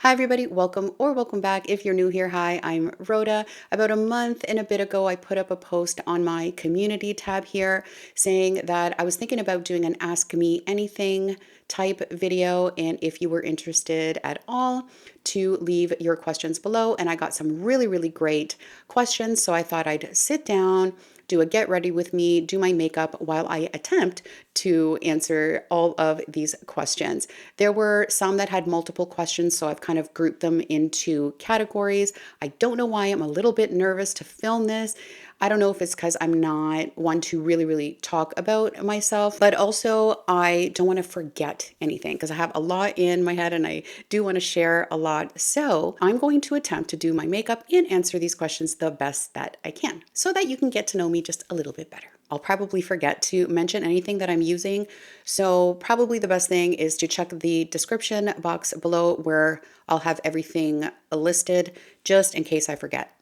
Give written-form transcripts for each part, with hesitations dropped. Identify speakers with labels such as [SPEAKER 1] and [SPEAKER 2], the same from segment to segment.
[SPEAKER 1] Hi everybody, welcome or welcome back. If you're new here, hi, I'm Rhoda. About a month and a bit ago, I put up a post on my community tab here saying that I was thinking about doing an Ask Me Anything type video, and if you were interested at all, to leave your questions below. And I got some really great questions, so I thought I'd sit down, do a get ready with me, do my makeup while I attempt to answer all of these questions. There were some that had multiple questions, so I've kind of grouped them into categories. I don't know why I'm a little bit nervous to film this. I don't know if it's because I'm not one to really talk about myself, but also I don't want to forget anything because I have a lot in my head and I do want to share a lot. So I'm going to attempt to do my makeup and answer these questions the best that I can so that you can get to know me just a little bit better. I'll probably forget to mention anything that I'm using. So probably the best thing is to check the description box below where I'll have everything listed just in case I forget,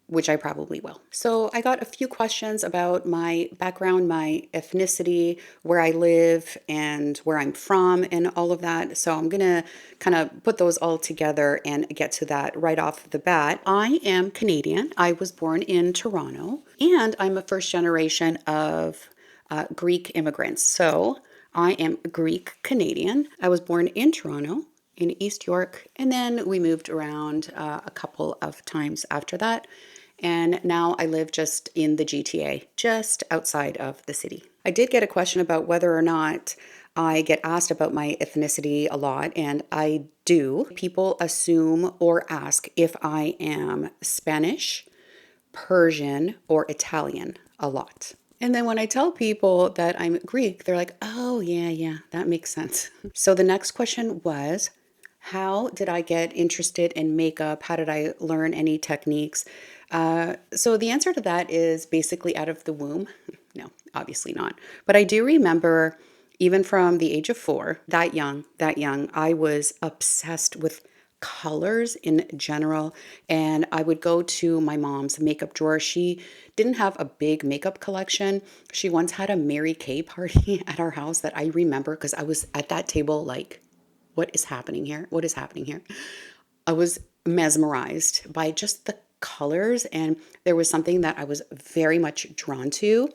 [SPEAKER 1] which I probably will. So I got a few questions about my background, my ethnicity, where I live and where I'm from and all of that. So I'm gonna kind of put those all together and get to that right off the bat. I am Canadian. I was born in Toronto and I'm a first generation of Greek immigrants. So I am Greek Canadian. I was born in Toronto in East York, and then we moved around a couple of times after that. And now I live just in the GTA, just outside of the city. I did get a question about whether or not I get asked about my ethnicity a lot, and I do. People assume or ask if I am Spanish, Persian, or Italian a lot. And then when I tell people that I'm Greek, they're like, oh, yeah, that makes sense. So the next question was, how did I get interested in makeup? How did I learn any techniques? So the answer to that is basically out of the womb. No, obviously not. But I do remember even from the age of 4, that young, I was obsessed with colors in general. And I would go to my mom's makeup drawer. She didn't have a big makeup collection. She once had a Mary Kay party at our house that I remember because I was at that table like, what is happening here? What is happening here? I was mesmerized by just the colors, and there was something that I was very much drawn to.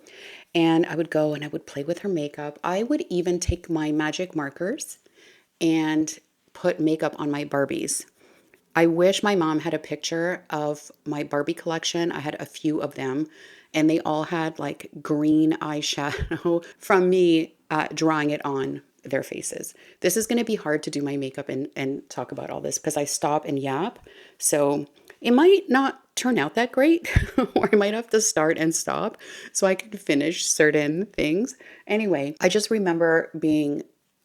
[SPEAKER 1] And I would go and I would play with her makeup. I would even take my magic markers and put makeup on my Barbies. I wish my mom had a picture of my Barbie collection. I had a few of them, and they all had like green eyeshadow from me drawing it on their faces. This is going to be hard to do my makeup and talk about all this because I stop and yap. So it might not turn out that great, or I might have to start and stop so I can finish certain things. Anyway, I just remember being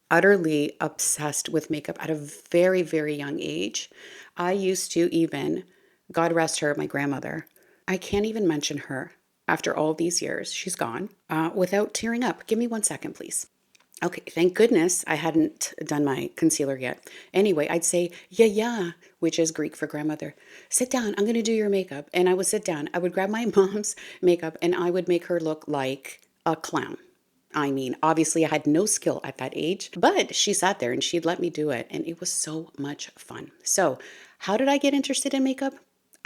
[SPEAKER 1] utterly obsessed with makeup at a very young age. I used to even, God rest her, my grandmother, I can't even mention her after all these years, she's gone, without tearing up. Give me 1 second, please. Okay, thank goodness I hadn't done my concealer yet. Anyway, I'd say, yeah, which is Greek for grandmother. Sit down, I'm gonna do your makeup. And I would sit down. I would grab my mom's makeup and I would make her look like a clown. I mean, obviously I had no skill at that age, but she sat there and she'd let me do it. And it was so much fun. So how did I get interested in makeup?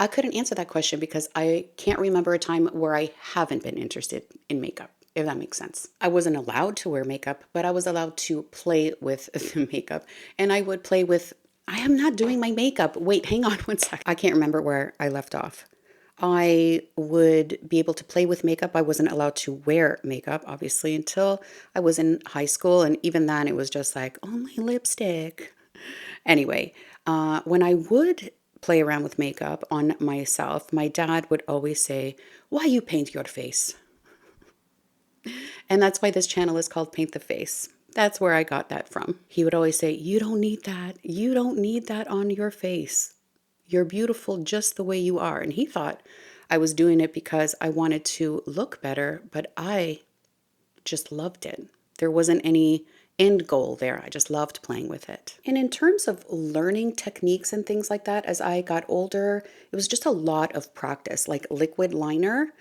[SPEAKER 1] I couldn't answer that question because I can't remember a time where I haven't been interested in makeup, if that makes sense. I wasn't allowed to wear makeup, but I was allowed to play with the makeup. And I would play with, I am not doing my makeup. Wait, hang on 1 sec. I can't remember where I left off. I would be able to play with makeup. I wasn't allowed to wear makeup, obviously, until I was in high school. And even then, it was just like, oh, my lipstick. Anyway, when I would play around with makeup on myself, my dad would always say, why you paint your face? And that's why this channel is called Paint the Face. That's where I got that from. He would always say, you don't need that. You don't need that on your face. You're beautiful just the way you are. And he thought I was doing it because I wanted to look better, but I just loved it. There wasn't any end goal there. I just loved playing with it. And in terms of learning techniques and things like that, as I got older, it was just a lot of practice. Like liquid liner,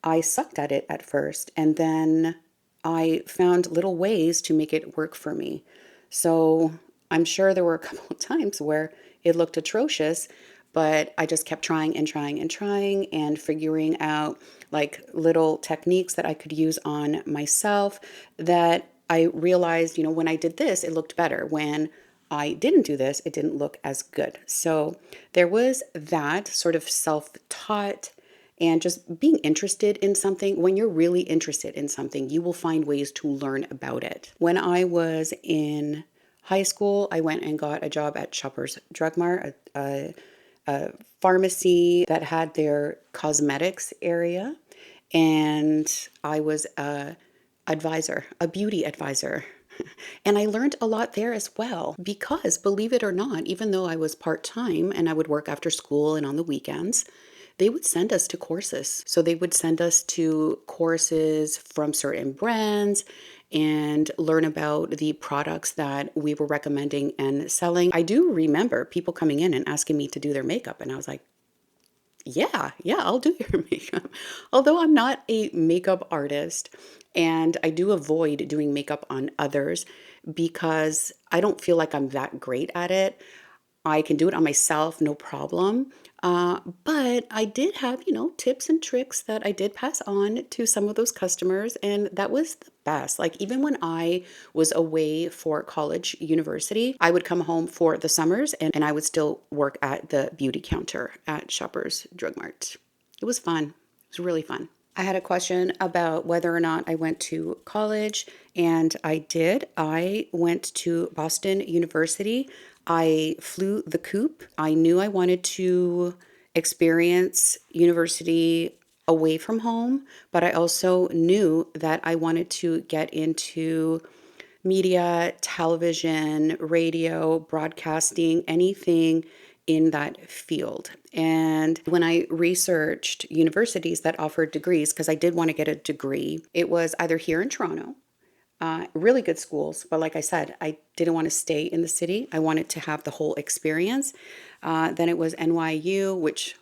[SPEAKER 1] I sucked at it at first, and then I found little ways to make it work for me. So I'm sure there were a couple of times where it looked atrocious, but I just kept trying and trying and trying and figuring out like little techniques that I could use on myself that I realized, when I did this, it looked better. When I didn't do this, it didn't look as good. So there was that sort of self-taught and just being interested in something. When you're really interested in something, you will find ways to learn about it. When I was in high school, I went and got a job at Shoppers Drug Mart, a pharmacy that had their cosmetics area. And I was a advisor, a beauty advisor. And I learned a lot there as well because, believe it or not, even though I was part-time and I would work after school and on the weekends, they would send us to courses. So they would send us to courses from certain brands and learn about the products that we were recommending and selling. I do remember people coming in and asking me to do their makeup, and I was like, yeah, I'll do your makeup. Although I'm not a makeup artist and I do avoid doing makeup on others because I don't feel like I'm that great at it. I can do it on myself, no problem. But I did have, tips and tricks that I did pass on to some of those customers, and that was the best. Like, even when I was away for college, university, I would come home for the summers and I would still work at the beauty counter at Shoppers Drug Mart. It was fun. It was really fun. I had a question about whether or not I went to college, and I did. I went to Boston University. I flew the coop. I knew I wanted to experience university away from home, but I also knew that I wanted to get into media, television, radio, broadcasting, anything in that field. And when I researched universities that offered degrees, because I did want to get a degree, it was either here in Toronto, really good schools. But like I said, I didn't want to stay in the city. I wanted to have the whole experience. Then it was NYU, which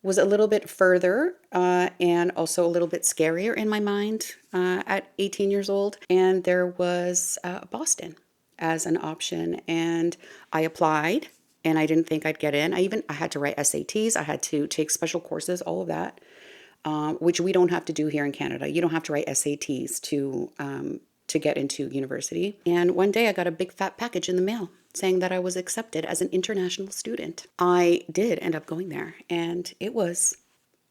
[SPEAKER 1] was a little bit further and also a little bit scarier in my mind at 18 years old. And there was Boston as an option. And I applied and I didn't think I'd get in. I had to write SATs. I had to take special courses, all of that, which we don't have to do here in Canada. You don't have to write SATs to get into university. And one day I got a big fat package in the mail saying that I was accepted as an international student. I did end up going there, and it was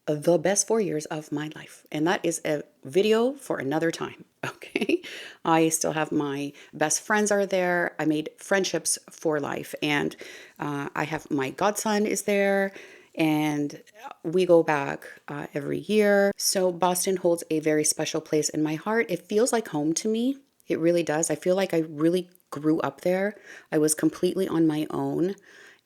[SPEAKER 1] the best 4 years of my life. And that is a video for another time. Okay. I still have my best friends are there. I made friendships for life. And I have my godson is there. And we go back every year. So Boston holds a very special place in my heart. It feels like home to me. It really does. I feel like I really grew up there. I was completely on my own.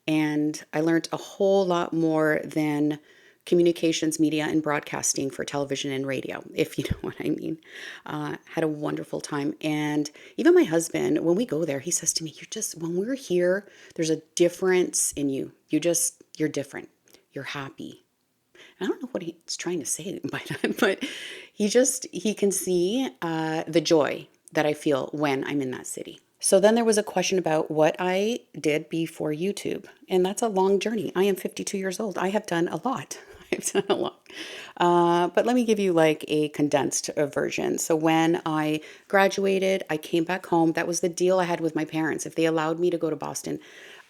[SPEAKER 1] And I learned a whole lot more than communications, media, and broadcasting for television and radio, if you know what I mean. Had a wonderful time. And even my husband, when we go there, he says to me, when we're here, there's a difference in you. You're different. You're happy. I don't know what he's trying to say by that, but he can see the joy that I feel when I'm in that city. So then there was a question about what I did before YouTube, and that's a long journey. I am 52 years old. I have done a lot. I've done a lot. But let me give you like a condensed version. So when I graduated, I came back home. That was the deal I had with my parents. If they allowed me to go to Boston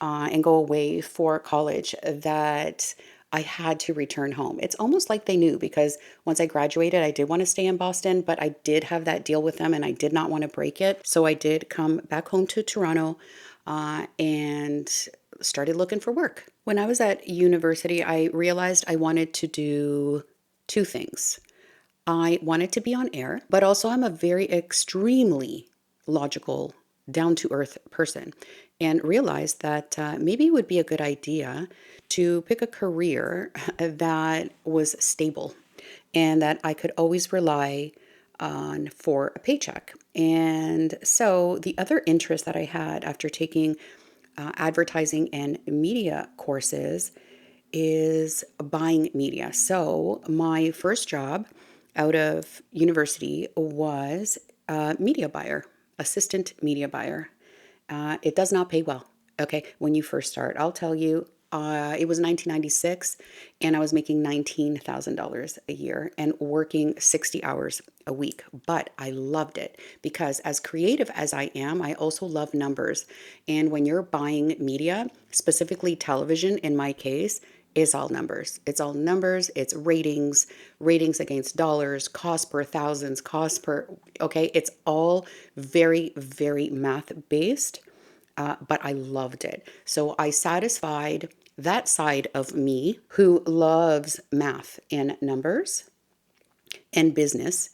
[SPEAKER 1] and go away for college, that I had to return home. It's almost like they knew, because once I graduated, I did want to stay in Boston, but I did have that deal with them and I did not want to break it. So I did come back home to Toronto and started looking for work. When I was at university, I realized I wanted to do two things. I wanted to be on air, but also I'm a very extremely logical, down to earth person, and realized that maybe it would be a good idea to pick a career that was stable and that I could always rely on for a paycheck. And so the other interest that I had after taking advertising and media courses is buying media. So my first job out of university was a media buyer, assistant media buyer. It does not pay well. Okay, when you first start, I'll tell you, it was 1996 and I was making $19,000 a year and working 60 hours a week. But I loved it because, as creative as I am, I also love numbers. And when you're buying media, specifically television in my case, is all numbers. It's all numbers. It's ratings, ratings against dollars, cost per thousands, cost per, okay? It's all very, very math based, but I loved it. So I satisfied that side of me who loves math and numbers and business,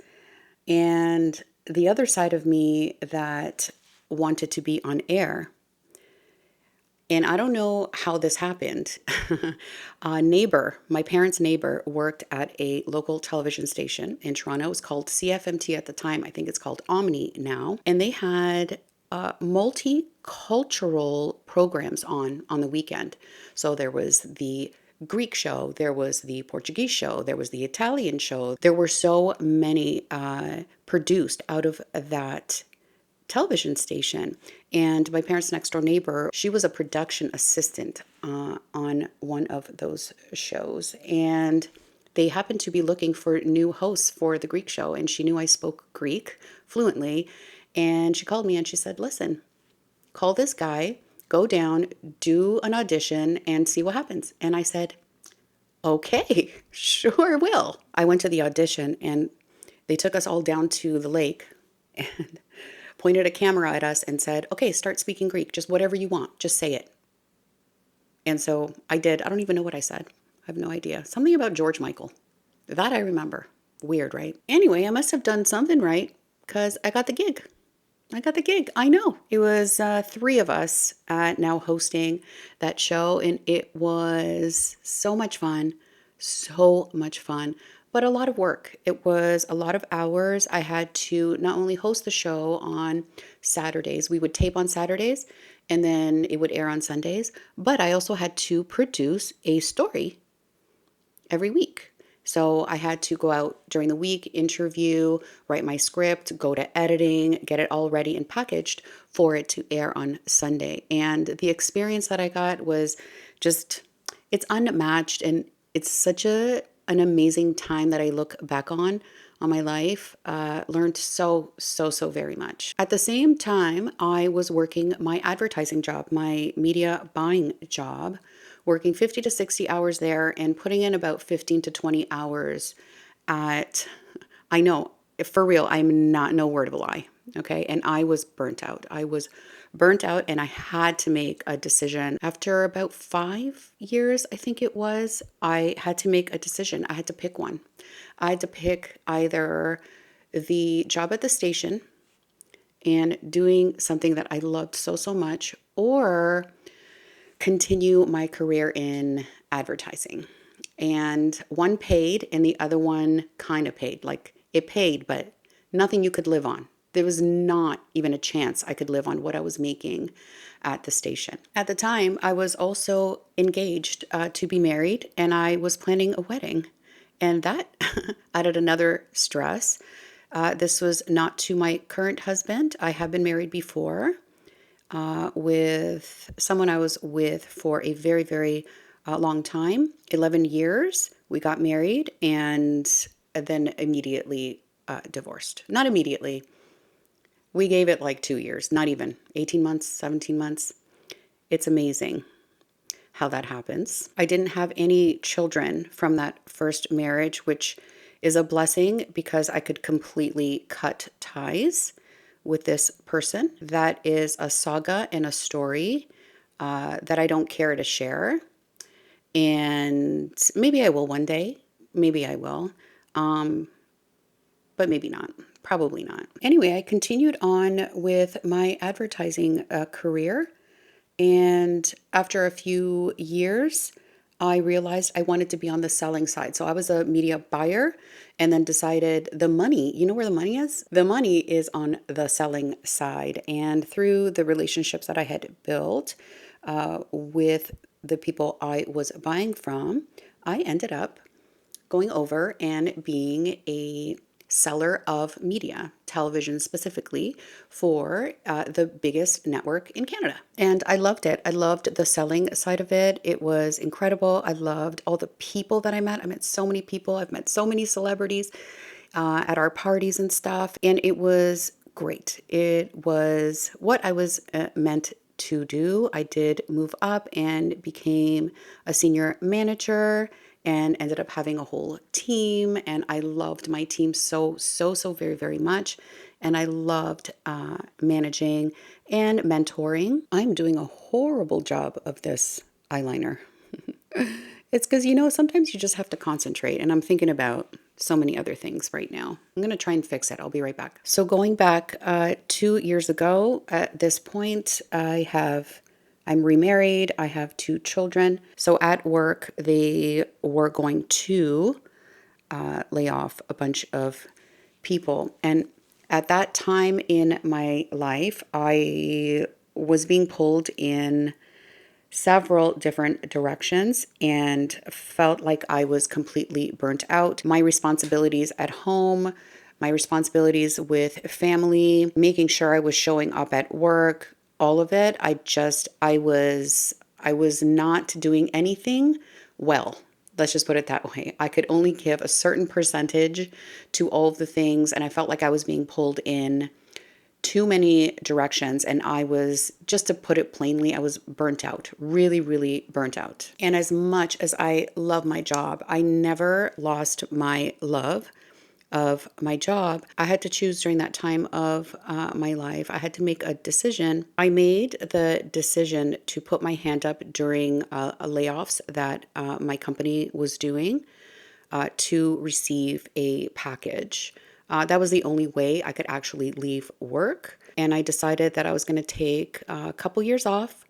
[SPEAKER 1] and the other side of me that wanted to be on air. And I don't know how this happened. A neighbor, my parents' neighbor, worked at a local television station in Toronto. It was called CFMT at the time. I think it's called ARMANI now. And they had multicultural programs on the weekend. So there was the Greek show, there was the Portuguese show, there was the Italian show. There were so many produced out of that television station. And my parents' next door neighbor, she was a production assistant on one of those shows. And they happened to be looking for new hosts for the Greek show. And she knew I spoke Greek fluently. And she called me and she said, listen, call this guy, go down, do an audition and see what happens. And I said, okay, sure will. I went to the audition and they took us all down to the lake and pointed a camera at us and said, okay, start speaking Greek, just whatever you want, just say it. And so I did. I don't even know what I said. I have no idea. Something about George Michael. That I remember. Weird, right? Anyway, I must have done something right because I got the gig. I got the gig. I know. It was three of us now hosting that show, and it was so much fun. So much fun, but a lot of work. It was a lot of hours. I had to not only host the show on Saturdays, we would tape on Saturdays, and then it would air on Sundays, but I also had to produce a story every week. So I had to go out during the week, interview, write my script, go to editing, get it all ready and packaged for it to air on Sunday. And the experience that I got was just, it's unmatched, and it's such an amazing time that I look back on my life. Learned so very much. At the same time, I was working my advertising job, my media buying job, working 50 to 60 hours there and putting in about 15 to 20 hours at, I know, for real, I'm not, no word of a lie. Okay. And I was burnt out. I was burnt out and I had to make a decision. After about 5 years, I think it was, I had to make a decision. I had to pick one. I had to pick either the job at the station and doing something that I loved so much, or continue my career in advertising. And one paid and the other one kind of paid. Like, it paid, but nothing you could live on. There was not even a chance I could live on what I was making at the station. At the time, I was also engaged to be married, and I was planning a wedding. And that added another stress. This was not to my current husband. I have been married before with someone I was with for a very long time, 11 years. We got married and then immediately divorced. Not immediately. We gave it like 2 years, not even 18 months, 17 months. It's amazing how that happens. I didn't have any children from that first marriage, which is a blessing because I could completely cut ties with this person. That is a saga and a story that I don't care to share. And maybe I will one day. Maybe I will. But maybe not. Probably not. Anyway, I continued on with my advertising career. And after a few years, I realized I wanted to be on the selling side. So I was a media buyer and then decided the money, you know where the money is? The money is on the selling side. And through the relationships that I had built with the people I was buying from, I ended up going over and being a seller of media, television specifically, for the biggest network in Canada. And I loved it. I loved the selling side of it. It was incredible. I loved all the people that I met. I met so many people. I've met so many celebrities at our parties and stuff. And it was great. It was what I was meant to do. I did move up and became a senior manager and ended up having a whole team. And I loved my team so very, very much. And I loved managing and mentoring. I'm doing a horrible job of this eyeliner. It's because, you know, sometimes you just have to concentrate, and I'm thinking about so many other things right now. I'm going to try and fix it. I'll be right back. So going back 2 years ago, at this point, I'm remarried. I have 2 children. So at work, they were going to lay off a bunch of people. And at that time in my life, I was being pulled in several different directions and felt like I was completely burnt out. My responsibilities at home, my responsibilities with family, making sure I was showing up at work, all of it, I was not doing anything well. Let's just put it that way. I could only give a certain percentage to all of the things, and I felt like I was being pulled in too many directions, and I was, just to put it plainly, I was burnt out, really burnt out. And as much as I love my job, I never lost my love of my job. I had to choose during that time of my life. I had to make a decision. I made the decision to put my hand up during layoffs that my company was doing to receive a package. That was the only way I could actually leave work. And I decided that I was going to take a couple years off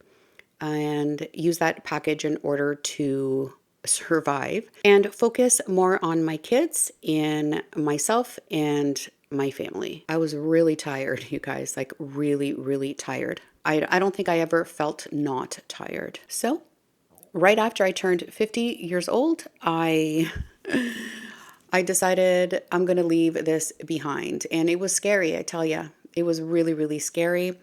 [SPEAKER 1] and use that package in order to survive and focus more on my kids and myself and my family. I was really tired, you guys, like really tired. I don't think I ever felt not tired. So right after I turned 50 years old, I decided I'm going to leave this behind. And it was scary, I tell you. It was really scary.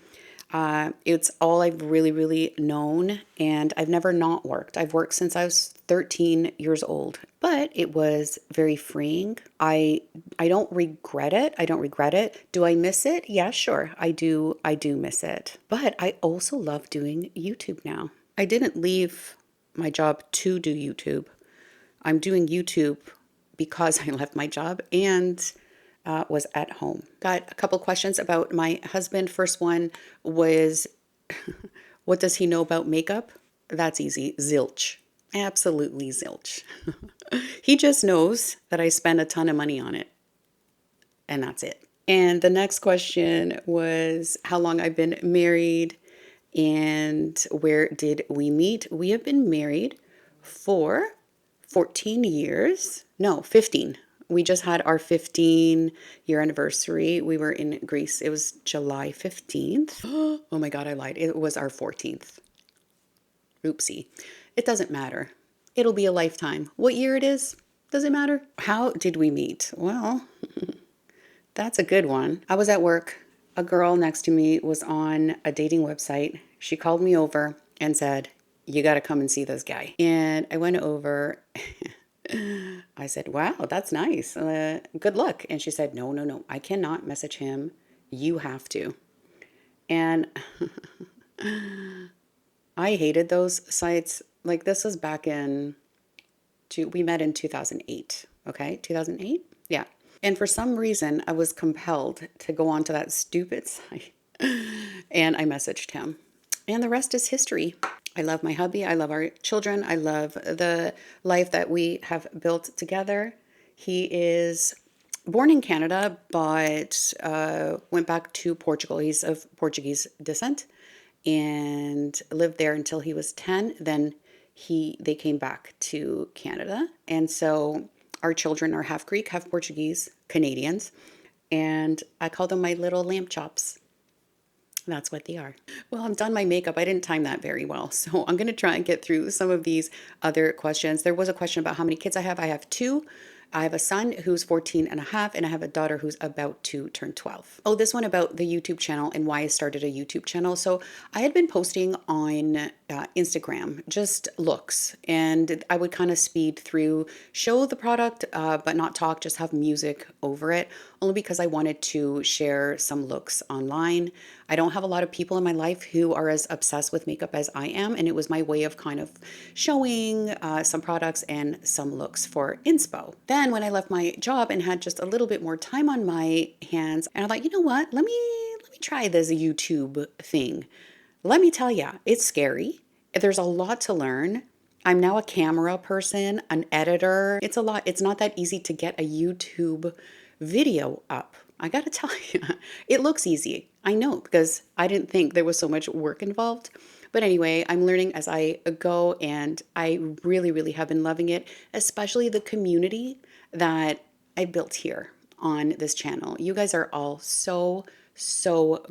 [SPEAKER 1] It's all I've really known. And I've never not worked. I've worked since I was 13 years old. But it was very freeing. I don't regret it. I don't regret it. Do I miss it? Yeah, sure. I do miss it. But I also love doing YouTube now. I didn't leave my job to do YouTube. I'm doing YouTube because I left my job and was at home. Got a couple questions about my husband. First one was, what does he know about makeup? That's easy. Zilch. Absolutely zilch. He just knows that I spend a ton of money on it. And that's it. And the next question was how long I've been married and where did we meet? We have been married for 14 years. No, 15. We just had our 15-year anniversary. We were in Greece. It was July 15th. Oh my God, I lied. It was our 14th. Oopsie. It doesn't matter. It'll be a lifetime. What year it is? Does it matter? How did we meet? Well, that's a good one. I was at work. A girl next to me was on a dating website. She called me over and said, you got to come and see this guy. And I went over. I said, wow, that's nice. Good luck. And she said, no, I cannot message him. You have to. And I hated those sites. Like this was back in, we met in 2008. Okay, 2008? Yeah. And for some reason, I was compelled to go onto that stupid site. And I messaged him. And the rest is history. I love my hubby. I love our children. I love the life that we have built together. He is born in Canada, but went back to Portugal. He's of Portuguese descent and lived there until he was 10. Then they came back to Canada. And so our children are half Greek, half Portuguese, Canadians. And I call them my little lamb chops. That's what they are. Well, I'm done my makeup. I didn't time that very well. So I'm going to try and get through some of these other questions. There was a question about how many kids I have. I have 2. I have a son who's 14 and a half, and I have a daughter who's about to turn 12. Oh, this one about the YouTube channel and why I started a YouTube channel. So I had been posting on Instagram, just looks, and I would kind of speed through, show the product, but not talk, just have music over it, only because I wanted to share some looks online. I don't have a lot of people in my life who are as obsessed with makeup as I am, and it was my way of kind of showing some products and some looks for inspo. Then when I left my job and had just a little bit more time on my hands, and I thought, you know what, let me try this YouTube thing. Let me tell you, it's scary. There's a lot to learn. I'm now a camera person, an editor. It's a lot. It's not that easy to get a YouTube video up. I gotta tell you, it looks easy. I know, because I didn't think there was so much work involved. But anyway, I'm learning as I go, and I really, really have been loving it, especially the community that I built here on this channel. You guys are all so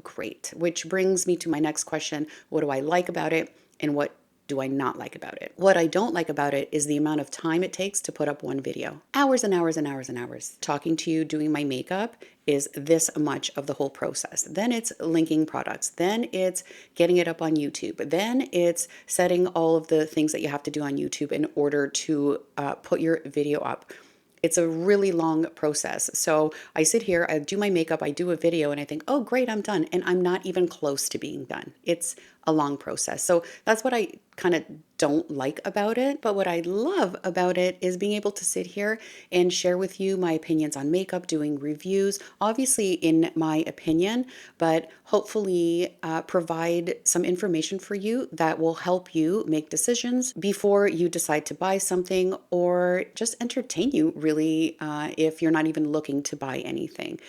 [SPEAKER 1] great, which brings me to my next question. What do I like about it, and what do I not like about it? What I don't like about it is the amount of time it takes to put up one video. Hours and hours and hours and hours. Talking to you, doing my makeup is this much of the whole process. Then it's linking products. Then it's getting it up on YouTube. Then it's setting all of the things that you have to do on YouTube in order to put your video up. It's a really long process. So I sit here, I do my makeup, I do a video, and I think, oh, great, I'm done. And I'm not even close to being done. It's a long process. So that's what I kind of don't like about it. But what I love about it is being able to sit here and share with you my opinions on makeup, doing reviews, obviously in my opinion, but hopefully provide some information for you that will help you make decisions before you decide to buy something, or just entertain you really if you're not even looking to buy anything.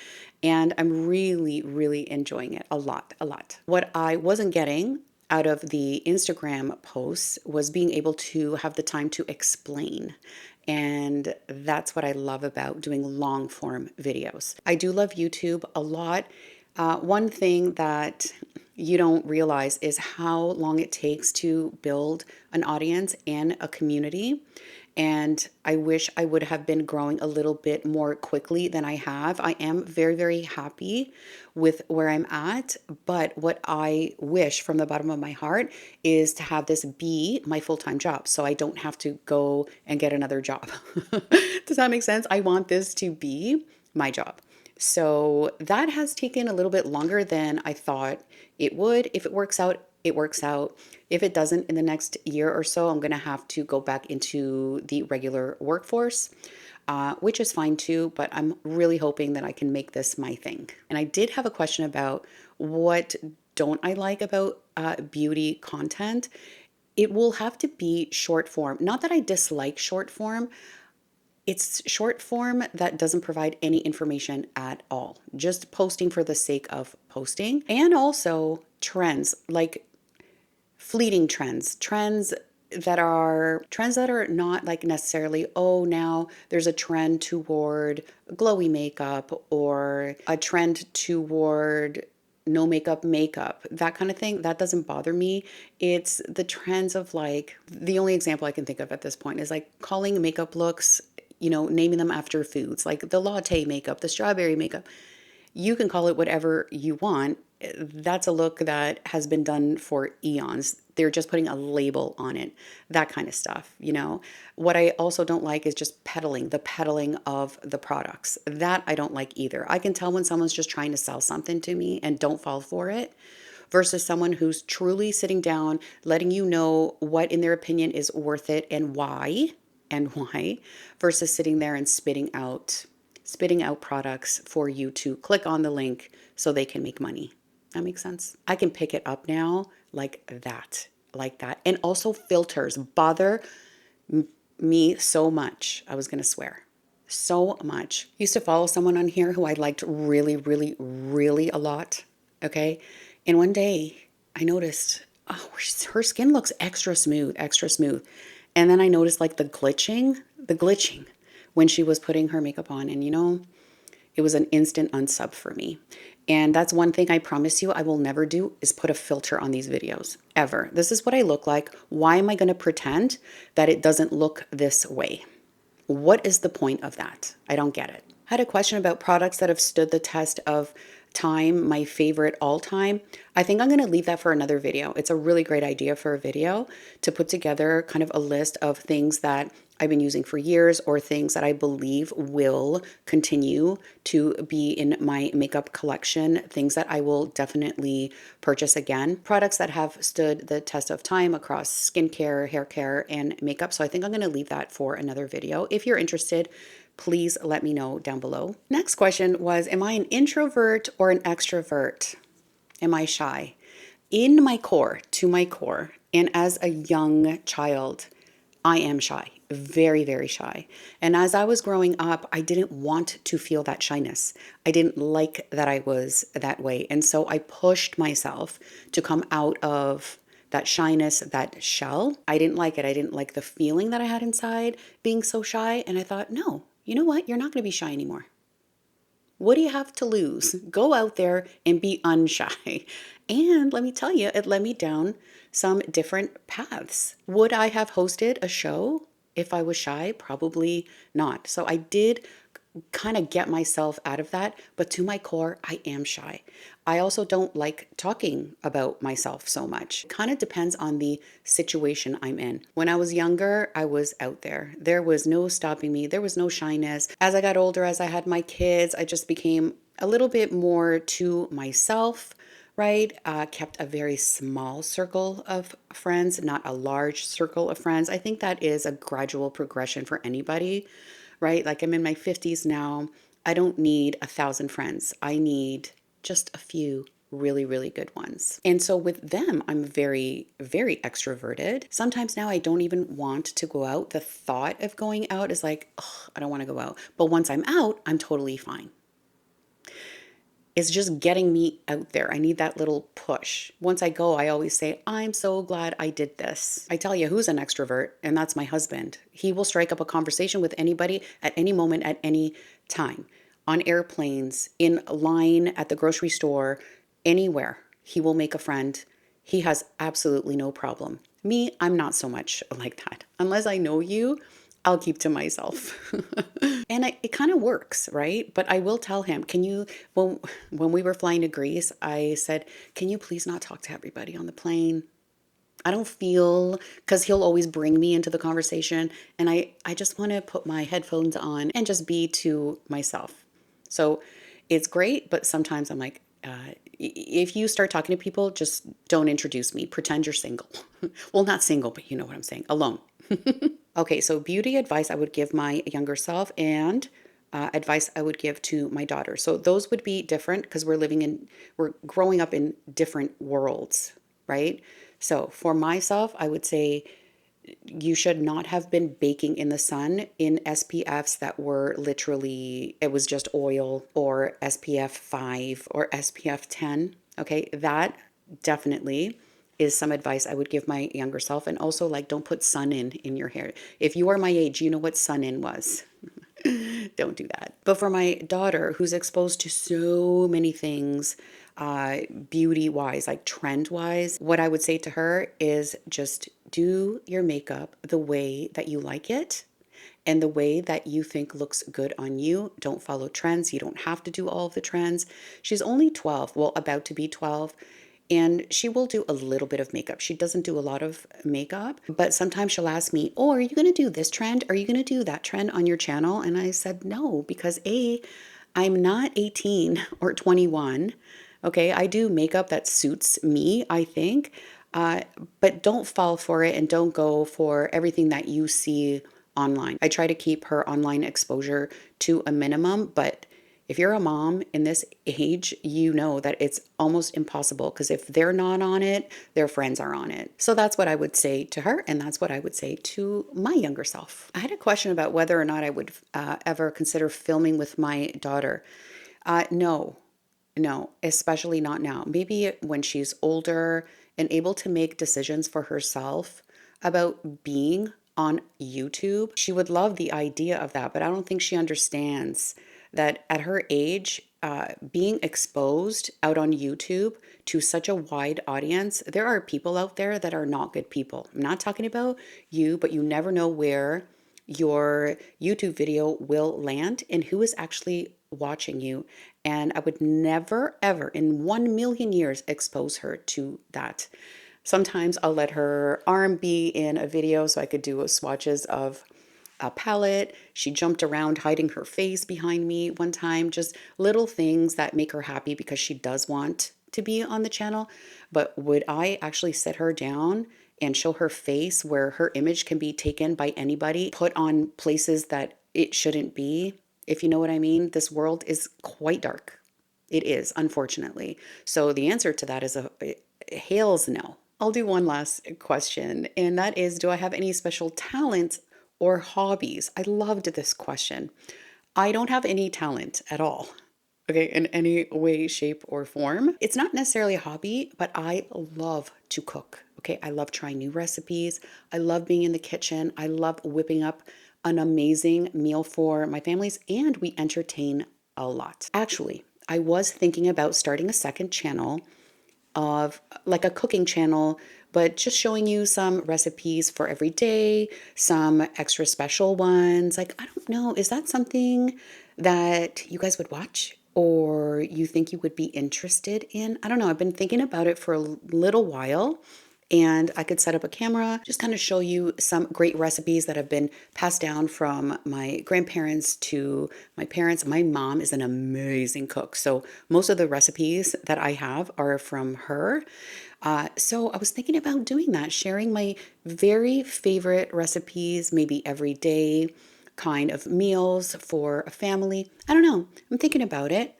[SPEAKER 1] And I'm really, really enjoying it a lot, a lot. What I wasn't getting out of the Instagram posts was being able to have the time to explain. And that's what I love about doing long form videos. I do love YouTube a lot. One thing that you don't realize is how long it takes to build an audience and a community. And I wish I would have been growing a little bit more quickly than I have. I am very, very happy with where I'm at. But what I wish from the bottom of my heart is to have this be my full-time job, so I don't have to go and get another job. Does that make sense? I want this to be my job. So that has taken a little bit longer than I thought it would. If it works out, it works out. If it doesn't, in the next year or so, I'm going to have to go back into the regular workforce, which is fine too, but I'm really hoping that I can make this my thing. And I did have a question about what don't I like about beauty content. It will have to be short form. Not that I dislike short form. It's short form that doesn't provide any information at all. Just posting for the sake of posting. And also trends, like fleeting trends that are not like necessarily, oh, now there's a trend toward glowy makeup or a trend toward no makeup, that kind of thing. That doesn't bother me. It's the trends of, like, the only example I can think of at this point is like calling makeup looks, naming them after foods, like the latte makeup, the strawberry makeup. You can call it whatever you want. That's a look that has been done for eons. They're just putting a label on it, that kind of stuff, What I also don't like is just the peddling of the products. That I don't like either. I can tell when someone's just trying to sell something to me and don't fall for it, versus someone who's truly sitting down, letting you know what in their opinion is worth it and why, versus sitting there and spitting out products for you to click on the link so they can make money. That makes sense. I can pick it up now like that. And also filters bother me so much. I was going to swear. So much. Used to follow someone on here who I liked really, really, really a lot. Okay. And one day I noticed, oh, her skin looks extra smooth. And then I noticed like the glitching when she was putting her makeup on. And it was an instant unsub for me. And that's one thing I promise you I will never do, is put a filter on these videos, ever. This is what I look like. Why am I going to pretend that it doesn't look this way? What is the point of that? I don't get it. I had a question about products that have stood the test of time, my favorite all time. I think I'm going to leave that for another video. It's a really great idea for a video to put together kind of a list of things that I've been using for years or things that I believe will continue to be in my makeup collection, things that I will definitely purchase again, products that have stood the test of time across skincare, hair care, and makeup. So I think I'm going to leave that for another video. If you're interested, please let me know down below. Next question was, am I an introvert or an extrovert? Am I shy? In my core, to my core, and as a young child, I am shy, very, very shy. And as I was growing up, I didn't want to feel that shyness. I didn't like that I was that way. And so I pushed myself to come out of that shyness, that shell. I didn't like it. I didn't like the feeling that I had inside being so shy. And I thought, no, you know what? You're not going to be shy anymore. What do you have to lose? Go out there and be unshy. And let me tell you, it led me down some different paths. Would I have hosted a show if I was shy? Probably not. So I did kind of get myself out of that, but to my core, I am shy. I also don't like talking about myself so much. It kind of depends on the situation I'm in. When I was younger, I was out there. There was no stopping me. There was no shyness. As I got older, as I had my kids, I just became a little bit more to myself, right? Kept a very small circle of friends, not a large circle of friends. I think that is a gradual progression for anybody, right? Like I'm in my 50s now. I don't need 1,000 friends. I need just a few really, really good ones. And so with them, I'm very, very extroverted. Sometimes now I don't even want to go out. The thought of going out is like, oh, I don't want to go out. But once I'm out, I'm totally fine. It's just getting me out there. I need that little push. Once I go, I always say, I'm so glad I did this. I tell you who's an extrovert, and that's my husband. He will strike up a conversation with anybody at any moment, at any time, on airplanes, in line, at the grocery store, anywhere. He will make a friend. He has absolutely no problem. Me, I'm not so much like that. Unless I know you, I'll keep to myself. And it kind of works, right? But I will tell him, can you, when we were flying to Greece, I said, can you please not talk to everybody on the plane? I don't feel, because he'll always bring me into the conversation. And I just want to put my headphones on and just be to myself. So it's great, but sometimes I'm like, if you start talking to people, just don't introduce me. Pretend you're single. Well, not single, but you know what I'm saying. Alone. Okay, so beauty advice I would give my younger self and advice I would give to my daughter. So those would be different because we're growing up in different worlds, right? So for myself, I would say you should not have been baking in the sun in SPFs that were literally, it was just oil, or SPF 5 or SPF 10. Okay, that definitely is some advice I would give my younger self. And also, like, don't put sun in your hair. If you are my age, you know what sun in was. Don't do that. But for my daughter, who's exposed to so many things, beauty wise, like trend wise, what I would say to her is just do your makeup the way that you like it and the way that you think looks good on you. Don't follow trends. You don't have to do all of the trends. She's only 12, well, about to be 12. And she will do a little bit of makeup. She doesn't do a lot of makeup, but sometimes she'll ask me, oh, are you going to do this trend? Are you going to do that trend on your channel? And I said, no, because I'm not 18 or 21. Okay, I do makeup that suits me, I think, but don't fall for it and don't go for everything that you see online. I try to keep her online exposure to a minimum, but if you're a mom in this age, you know that it's almost impossible because if they're not on it, their friends are on it. So that's what I would say to her, and that's what I would say to my younger self. I had a question about whether or not I would ever consider filming with my daughter. No, especially not now. Maybe when she's older and able to make decisions for herself about being on YouTube. She would love the idea of that, but I don't think she understands that at her age, being exposed out on YouTube to such a wide audience, there are people out there that are not good people. I'm not talking about you, but you never know where your YouTube video will land and who is actually watching you. And I would never, ever in 1 million years expose her to that. Sometimes I'll let her arm be in a video so I could do swatches of a palette. She jumped around hiding her face behind me one time. Just little things that make her happy because she does want to be on the channel. But would I actually sit her down and show her face where her image can be taken by anybody, put on places that it shouldn't be? If you know what I mean, this world is quite dark. It is, unfortunately. So the answer to that is a hails no. I'll do one last question, and that is, do I have any special talents or hobbies? I loved this question. I don't have any talent at all, okay, in any way, shape, or form. It's not necessarily a hobby, but I love to cook, okay? I love trying new recipes. I love being in the kitchen. I love whipping up an amazing meal for my families, and we entertain a lot. Actually, I was thinking about starting a second channel of like a cooking channel, but just showing you some recipes for every day, some extra special ones. Like, I don't know, is that something that you guys would watch or you think you would be interested in? I don't know. I've been thinking about it for a little while. And I could set up a camera, just kind of show you some great recipes that have been passed down from my grandparents to my parents. My mom is an amazing cook. So most of the recipes that I have are from her. So I was thinking about doing that, sharing my very favorite recipes, maybe every day kind of meals for a family. I don't know. I'm thinking about it.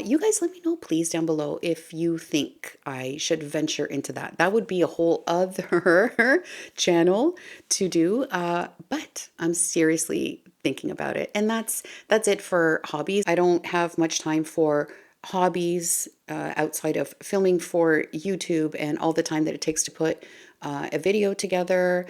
[SPEAKER 1] You guys let me know, please, down below if you think I should venture into that. That would be a whole other channel to do, but I'm seriously thinking about it. And that's it for hobbies. I don't have much time for hobbies outside of filming for YouTube and all the time that it takes to put a video together,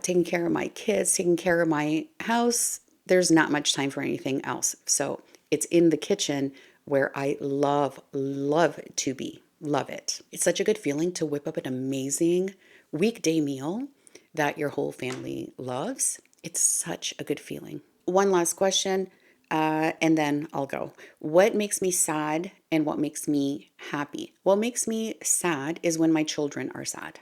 [SPEAKER 1] taking care of my kids, taking care of my house. There's not much time for anything else. So it's in the kitchen where I love to be. Love it. It's such a good feeling to whip up an amazing weekday meal that your whole family loves. It's such a good feeling. One last question, and then I'll go. What makes me sad and what makes me happy? What makes me sad is when my children are sad.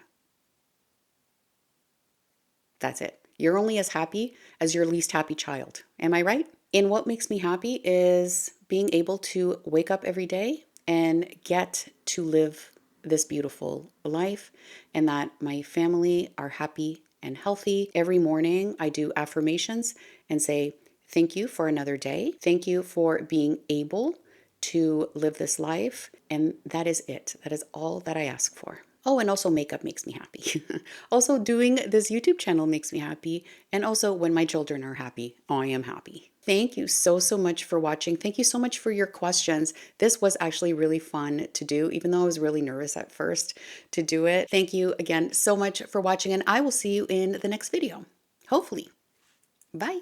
[SPEAKER 1] That's it. You're only as happy as your least happy child. Am I right? And what makes me happy is being able to wake up every day and get to live this beautiful life, and that my family are happy and healthy. Every morning I do affirmations and say, thank you for another day. Thank you for being able to live this life. And that is it. That is all that I ask for. Oh, and also makeup makes me happy. Also doing this YouTube channel makes me happy. And also when my children are happy, I am happy. Thank you so much for watching. Thank you so much for your questions. This was actually really fun to do, even though I was really nervous at first to do it. Thank you again so much for watching, and I will see you in the next video. Hopefully. Bye.